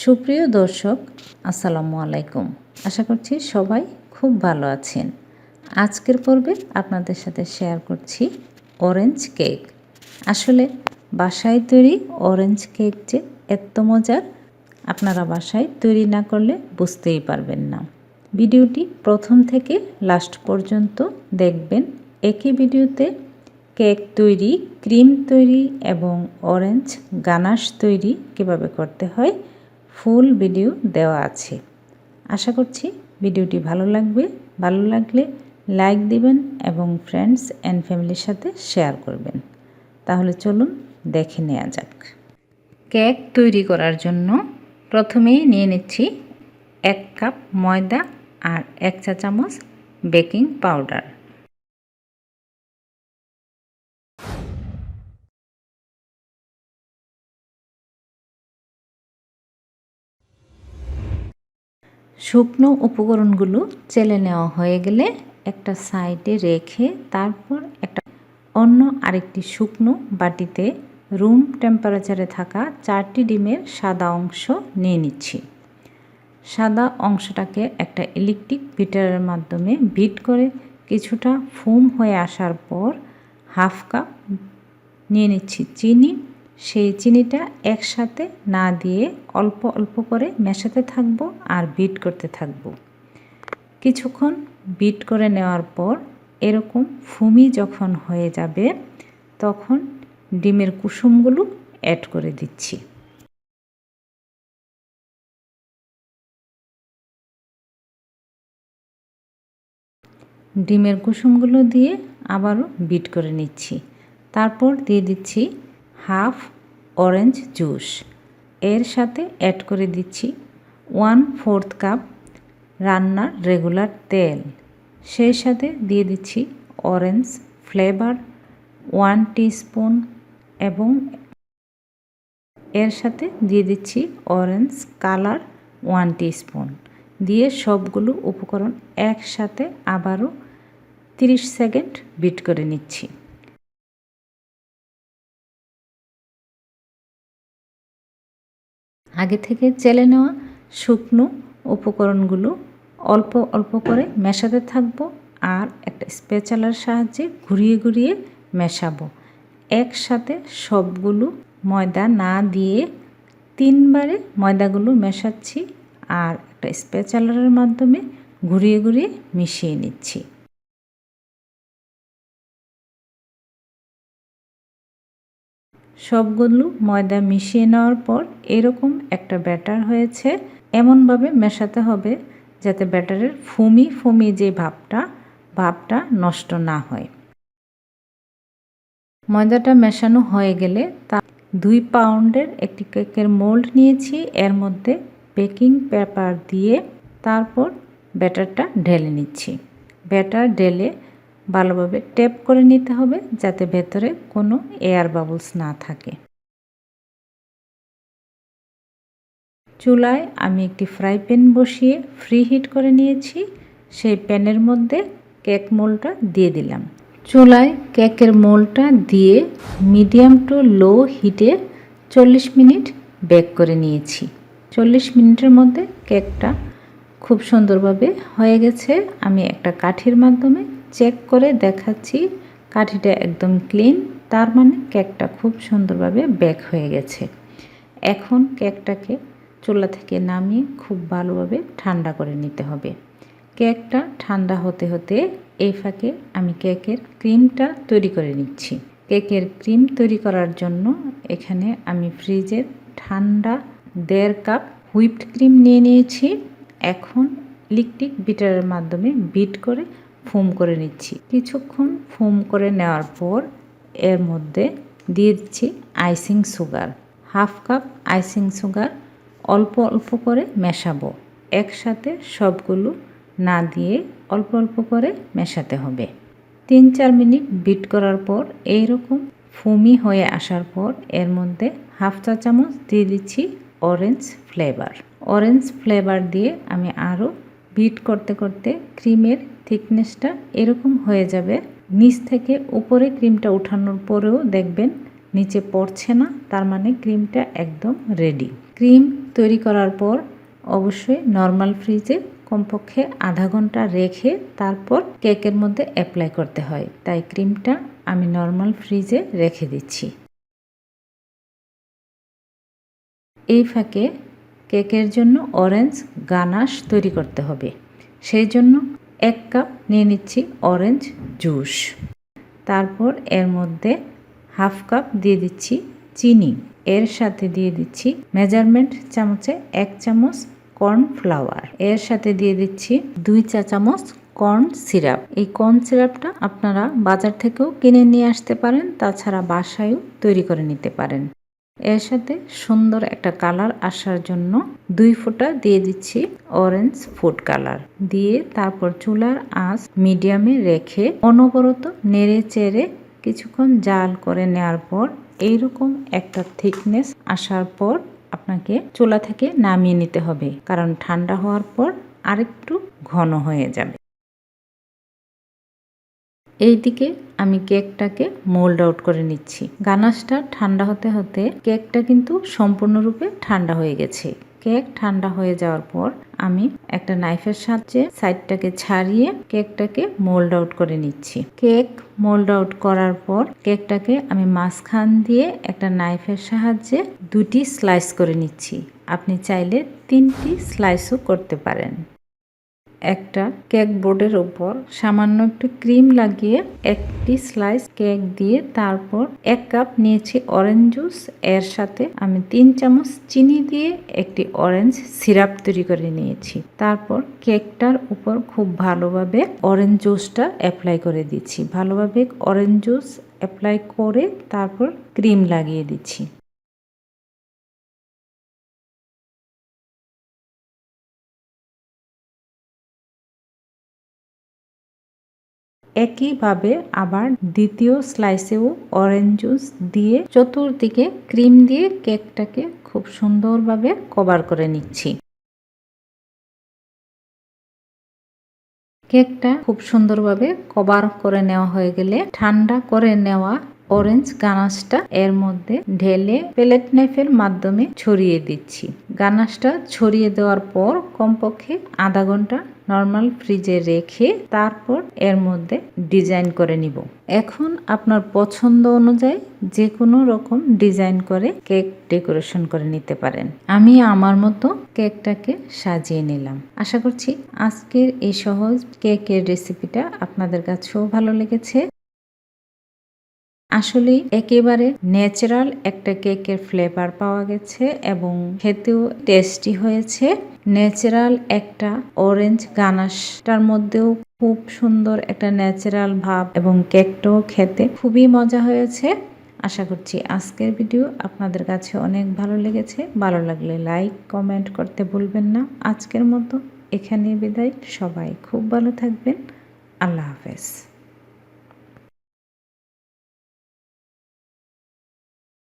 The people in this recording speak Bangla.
সুপ্রিয় দর্শক, আসসালামু আলাইকুম। আশা করছি সবাই খুব ভালো আছেন। আজকের পর্বে আপনাদের সাথে শেয়ার করছি অরেঞ্জ কেক। আসলে বাসায় তৈরি অরেঞ্জ কেক যে এত মজার, আপনারা বাসায় তৈরি না করলে বুঝতেই পারবেন না। ভিডিওটি প্রথম থেকে লাস্ট পর্যন্ত দেখবেন। একই ভিডিওতে কেক তৈরি, ক্রিম তৈরি এবং অরেঞ্জ গানাশ তৈরি কিভাবে করতে হয় ফুল ভিডিও দেওয়া আছে। আশা করছি ভিডিওটি ভালো লাগবে। ভালো লাগলে লাইক দিবেন এবং ফ্রেন্ডস অ্যান্ড ফ্যামিলির সাথে শেয়ার করবেন। তাহলে চলুন দেখে নেওয়া যাক। কেক তৈরি করার জন্য প্রথমেই নিয়ে নিচ্ছি 1 কাপ ময়দা আর 1 চা চামচ বেকিং পাউডার। শুকনো উপকরণগুলো চেলে নেওয়া হয়ে গেলে একটা সাইডে রেখে তারপর অন্য আরেকটি শুকনো বাটিতে রুম টেম্পারেচারে থাকা 4টি ডিমের সাদা অংশ নিয়ে নিচ্ছি। সাদা অংশটাকে একটা ইলেকট্রিক বিটারের মাধ্যমে বিট করে কিছুটা ফোম হয়ে আসার পর 1/2 কাপ নিয়ে নিচ্ছি চিনি। সেই চিনিটা একসাথে না দিয়ে অল্প অল্প করে মেশাতে থাকবো আর বিট করতে থাকবো। কিছুক্ষণ বিট করে নেওয়ার পর এরকম ফুমি যখন হয়ে যাবে তখন ডিমের কুসুমগুলো অ্যাড করে দিচ্ছি। ডিমের কুসুমগুলো দিয়ে আবারও বিট করে নিচ্ছি। তারপর দিয়ে দিচ্ছি 1/2 অরেঞ্জ জুস। এর সাথে অ্যাড করে দিচ্ছি 1/4 কাপ রান্নার রেগুলার তেল। সেই সাথে দিয়ে দিচ্ছি অরেঞ্জ ফ্লেভার 1 টিস্পুন এবং এর সাথে দিয়ে দিচ্ছি অরেঞ্জ কালার 1 টিস্পুন দিয়ে সবগুলো উপকরণ একসাথে আবারও 30 সেকেন্ড বিট করে নিচ্ছি। আগে থেকে চেলে নেওয়া শুকনো উপকরণগুলো অল্প অল্প করে মেশাতে থাকবো আর একটা স্প্যাচুলার সাহায্যে ঘুরিয়ে ঘুরিয়ে মেশাবো। একসাথে সবগুলো ময়দা না দিয়ে 3 বারে ময়দাগুলো মেশাচ্ছি আর একটা স্প্যাচুলারের মাধ্যমে ঘুরিয়ে ঘুরিয়ে মিশিয়ে নিচ্ছি। সবগুলো ময়দা মিশিয়ে নেওয়ার পর এরকম একটা ব্যাটার হয়েছে। এমনভাবে মেশাতে হবে যাতে ব্যাটারের ফুমি যে ভাবটা নষ্ট না হয়। ময়দাটা মেশানো হয়ে গেলে 2 পাউন্ডের একটি কেকের মোল্ড নিয়েছি। এর মধ্যে বেকিং পেপার দিয়ে তারপর ব্যাটারটা ঢেলে নিচ্ছি। ব্যাটার ঢেলে ভালোভাবে ট্যাপ করে নিতে হবে যাতে ভেতরে কোনো এয়ার বাবলস না থাকে। চুলায় আমি একটি ফ্রাই প্যান বসিয়ে ফ্রি হিট করে নিয়েছি। সেই প্যানের মধ্যে কেক মোল্ডটা দিয়ে দিলাম। চুলায় কেকের মোল্ডটা দিয়ে মিডিয়াম টু লো হিটে 40 মিনিট বেক করে নিয়েছি। 40 মিনিটের মধ্যে কেকটা খুব সুন্দরভাবে হয়ে গেছে। আমি একটা কাঠির মাধ্যমে চেক করে দেখাচ্ছি কাঠিটা একদম ক্লিন, তার মানে কেকটা খুব সুন্দরভাবে বেক হয়ে গেছে। এখন কেকটাকে চুলা থেকে নামিয়ে খুব ভালোভাবে ঠান্ডা করে নিতে হবে। কেকটা ঠান্ডা হতে হতে এই ফাঁকে আমি কেকের ক্রিমটা তৈরি করে নিচ্ছি। কেকের ক্রিম তৈরি করার জন্য এখানে আমি ফ্রিজের ঠান্ডা 1.5 কাপ হুইপড ক্রিম নিয়ে নিয়েছি। এখন ইলেকট্রিক বিটারের মাধ্যমে বিট করে ফোম করে নিচ্ছি। কিছুক্ষণ ফোম করে নেওয়ার পর এর মধ্যে দিয়ে দিচ্ছি icing sugar. 1/2 cup icing sugar অল্প অল্প করে মেশাবো। একসাথে সবগুলো না দিয়ে অল্প অল্প করে মেশাতে হবে। 3-4 মিনিট বিট করার পর এইরকম ফুমি হয়ে আসার পর এর মধ্যে 1/2 চা চামচ দিয়ে দিচ্ছি অরেঞ্জ ফ্লেভার। অরেঞ্জ ফ্লেভার দিয়ে আমি আরও বিট করতে করতে ক্রিমের থিকনেসটা এরকম হয়ে যাবে। নিচ থেকে উপরে ক্রিমটা উঠানোর পরেও দেখবেন নিচে পড়ছে না, তার মানে ক্রিমটা একদম রেডি। ক্রিম তৈরি করার পর অবশ্যই নর্মাল ফ্রিজে কমপক্ষে আধা ঘন্টা রেখে তারপর কেকের মধ্যে অ্যাপ্লাই করতে হয়, তাই ক্রিমটা আমি নর্মাল ফ্রিজে রেখে দিচ্ছি। এই ফাঁকে কেকের জন্য অরেঞ্জ গানাশ তৈরি করতে হবে, সেই জন্য 1 কাপ নিয়ে নিচ্ছি অরেঞ্জ জুস। তারপর এর মধ্যে 1/2 কাপ দিয়ে দিচ্ছি চিনি, এর সাথে দিয়ে দিচ্ছি মেজারমেন্ট চামচে 1 চামচ কর্নফ্লাওয়ার, এর সাথে দিয়ে দিচ্ছি 2 চা চামচ কর্ন সিরাপ। এই কর্ন সিরাপটা আপনারা বাজার থেকেও কিনে নিয়ে আসতে পারেন, তাছাড়া বাসায়ও তৈরি করে নিতে পারেন। এর সাথে সুন্দর একটা কালার আসার জন্য 2 ফোঁটা দিয়ে দিচ্ছি অরেঞ্জ ফুড কালার, দিয়ে তারপর চুলার আঁচ মিডিয়ামে রেখে অনবরত নেড়ে চেড়ে কিছুক্ষণ জাল করে নেওয়ার পর এইরকম একটা থিকনেস আসার পর আপনাকে চুলা থেকে নামিয়ে নিতে হবে, কারণ ঠান্ডা হওয়ার পর আরেকটু ঘন হয়ে যাবে। এইদিকে আমি কেকটাকে মোল্ড আউট করে নিচ্ছি। গানাশটা ঠান্ডা হতে হতে কেকটা কিন্তু সম্পূর্ণরূপে ঠান্ডা হয়ে গেছে। কেক ঠান্ডা হয়ে যাওয়ার পর আমি একটা নাইফের সাহায্যে সাইডটাকে ছাড়িয়ে কেকটাকে মোল্ড আউট করে নিচ্ছি। কেক মোল্ড আউট করার পর কেকটাকে আমি মাঝখান দিয়ে একটা নাইফের সাহায্যে 2টি স্লাইস করে নিচ্ছি। আপনি চাইলে 3টি স্লাইসও করতে পারেন। একটা কেক বোর্ডের উপর সামান্য একটু ক্রিম লাগিয়ে একটি স্লাইস কেক দিয়ে তারপর 1 কাপ নিয়েছি অরেঞ্জ জুস, এর সাথে আমি 3 চামচ চিনি দিয়ে একটি অরেঞ্জ সিরাপ তৈরি করে নিয়েছি। তারপর কেকটার উপর খুব ভালোভাবে অরেঞ্জ জুসটা অ্যাপ্লাই করে দিচ্ছি। ভালোভাবে অরেঞ্জ জুস অ্যাপ্লাই করে তারপর ক্রিম লাগিয়ে দিচ্ছি। একইভাবে আবার দ্বিতীয় স্লাইসেও অরেঞ্জ জুস দিয়ে চতুর্দিকে ক্রিম দিয়ে কেকটাকে খুব সুন্দরভাবে কভার করে নিচ্ছি। কেকটা খুব সুন্দরভাবে কভার করে নেওয়া হয়ে গেলে ঠান্ডা করে নেওয়া অরেঞ্জ গানাশটা এর মধ্যে ঢেলে প্লেট নাইফের মাধ্যমে ছড়িয়ে দিচ্ছি। গানাশটা ছড়িয়ে দেওয়ার পর কমপক্ষে আধা ঘন্টা নর্মাল ফ্রিজে রেখে তারপর এর মধ্যে ডিজাইন করে নিব। এখন আপনার পছন্দ অনুযায়ী যে কোনো রকম ডিজাইন করে কেক ডেকোরেশন করে নিতে পারেন। আমি আমার মতো কেকটাকে সাজিয়ে নিলাম। আশা করছি আজকের এই সহজ কেকের রেসিপিটা আপনাদের কাছেও ভালো লেগেছে। আসলে একেবারে ন্যাচারাল একটা কেকের ফ্লেভার পাওয়া গেছে এবং খেতেও টেস্টি হয়েছে। ন্যাচারাল একটা অরেঞ্জ গানাশটার মধ্যেও খুব সুন্দর একটা ন্যাচারাল ভাব এবং কেকটাও খেতে খুবই মজা হয়েছে। আশা করছি আজকের ভিডিও আপনাদের কাছে অনেক ভালো লেগেছে। ভালো লাগলে লাইক কমেন্ট করতে ভুলবেন না। আজকের মতো এখানেই বিদায়। সবাই খুব ভালো থাকবেন। আল্লাহ হাফেজ।